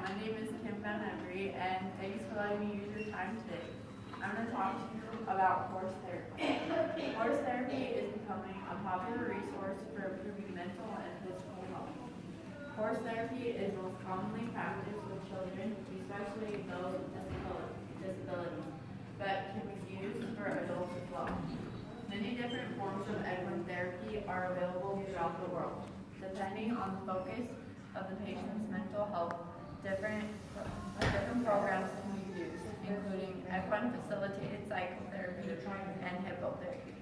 My name is Kim VanEvery, and thanks for letting me use your time today. I'm going to talk to you about horse therapy. Horse therapy is becoming a popular resource for improving mental and physical health. Horse therapy is most commonly practiced with children, especially those with disabilities, but can be used for adults as well. Many different forms of equine therapy are available throughout the world. Depending on the focus of the patient's mental health, different programs can be used, including equine facilitated psychotherapy and hippotherapy.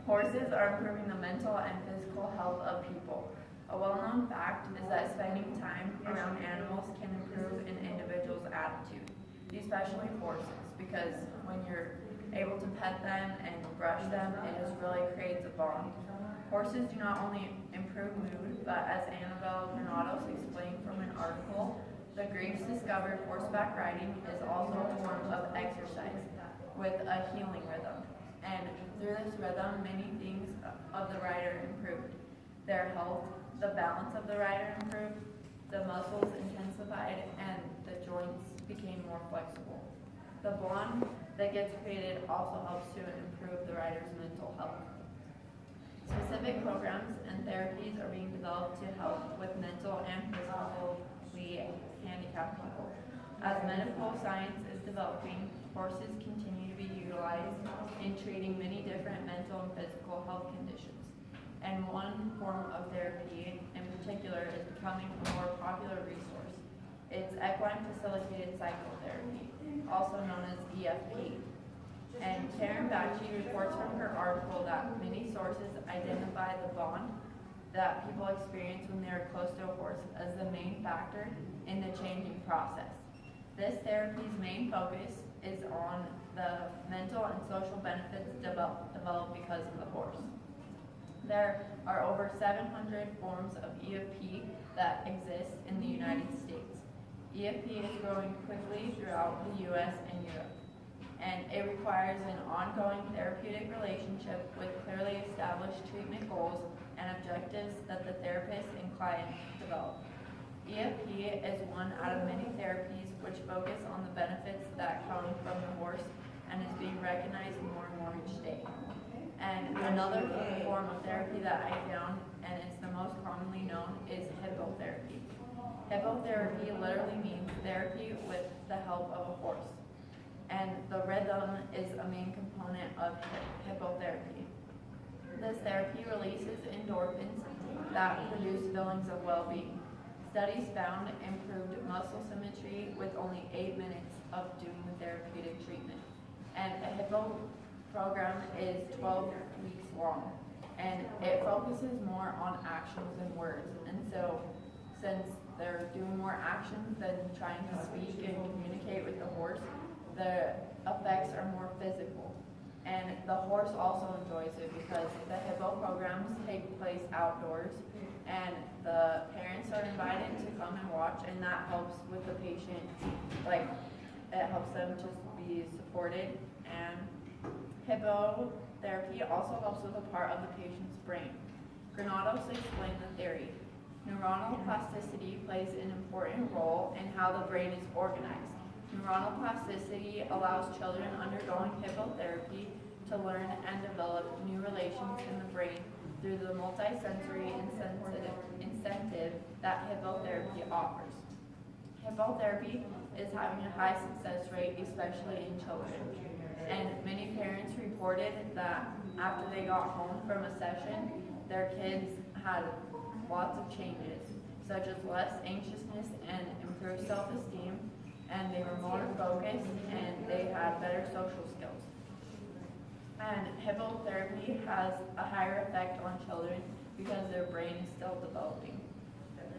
Horses are improving the mental and physical health of people. A well-known fact is that spending time around animals can improve an individual's attitude, especially horses, because when you're able to pet them and brush them, it just really creates a bond. Horses do not only improve mood, but as Annabelle Granados explained from an article, the Greeks discovered horseback riding is also a form of exercise with a healing rhythm. And through this rhythm, many things of the rider improved. Their health, the balance of the rider improved, the muscles intensified, and the joints became more flexible. The bond that gets created also helps to improve the rider's mental health. Specific programs and therapies are being developed to help with mental and physically handicapped people. As medical science is developing, horses continue to be utilized in treating many different mental and physical health conditions. And one form of therapy in particular is becoming a more popular resource. It's equine facilitated psychotherapy, also known as EFP. And Karen Bacci reports from her article that many sources identify the bond that people experience when they are close to a horse as the main factor in the changing process. This therapy's main focus is on the mental and social benefits developed because of the horse. There are over 700 forms of EFP that exist in the United States. EFP is growing quickly throughout the U.S. and Europe, and it requires an ongoing therapeutic relationship with clearly established treatment goals and objectives that the therapist and client develop. EFP is one out of many therapies which focus on the benefits that come from the horse and is being recognized more and more each day. And another form of therapy that I found, and it's the most commonly known, is hippotherapy. Hippotherapy literally means therapy with the help of a horse. And the rhythm is a main component of hippotherapy. This therapy releases endorphins that produce feelings of well-being. Studies found improved muscle symmetry with only 8 minutes of doing the therapeutic treatment. And a hippo program is 12 weeks long, and it focuses more on actions than words. And so, since they're doing more actions than trying to speak and communicate with the horse, the effects are more physical. And the horse also enjoys it because the hippo programs take place outdoors, and the parents are invited to come and watch, and that helps with the patient. Like, it helps them to be supported. And hippotherapy also helps with a part of the patient's brain. Granados explained the theory. Neuronal plasticity plays an important role in how the brain is organized. Neuronal plasticity allows children undergoing hippotherapy to learn and develop new relations in the brain through the multisensory incentive that hippotherapy offers. Hippotherapy is having a high success rate, especially in children. And many parents reported that after they got home from a session, their kids had lots of changes, such as less anxiousness and improved self-esteem, and they were more focused, and they had better social skills. And hippotherapy has a higher effect on children because their brain is still developing.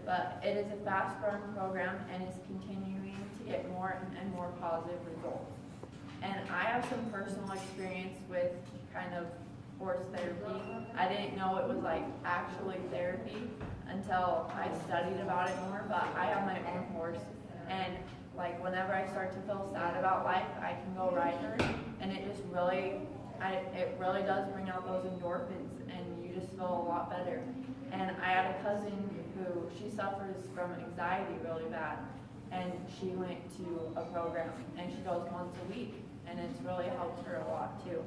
But it is a fast-growing program and is continuing to get more and more positive results. And I have some personal experience with kind of horse therapy. I didn't know it was like actually therapy until I studied about it more, but I have my own horse, and like whenever I start to feel sad about life, I can go ride her, and it just really, it really does bring out those endorphins, and you just feel a lot better. And I had a cousin who, she's suffers from anxiety really bad, and she went to a program, and she goes once a week, and it's really helped her a lot too.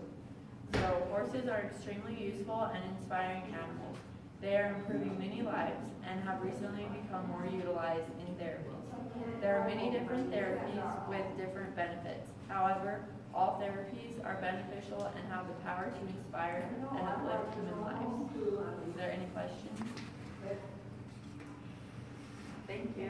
So horses are extremely useful and inspiring animals. They are improving many lives and have recently become more utilized in therapies. There are many different therapies with different benefits. However, all therapies are beneficial and have the power to inspire and uplift human lives. Is there any questions? Thank you.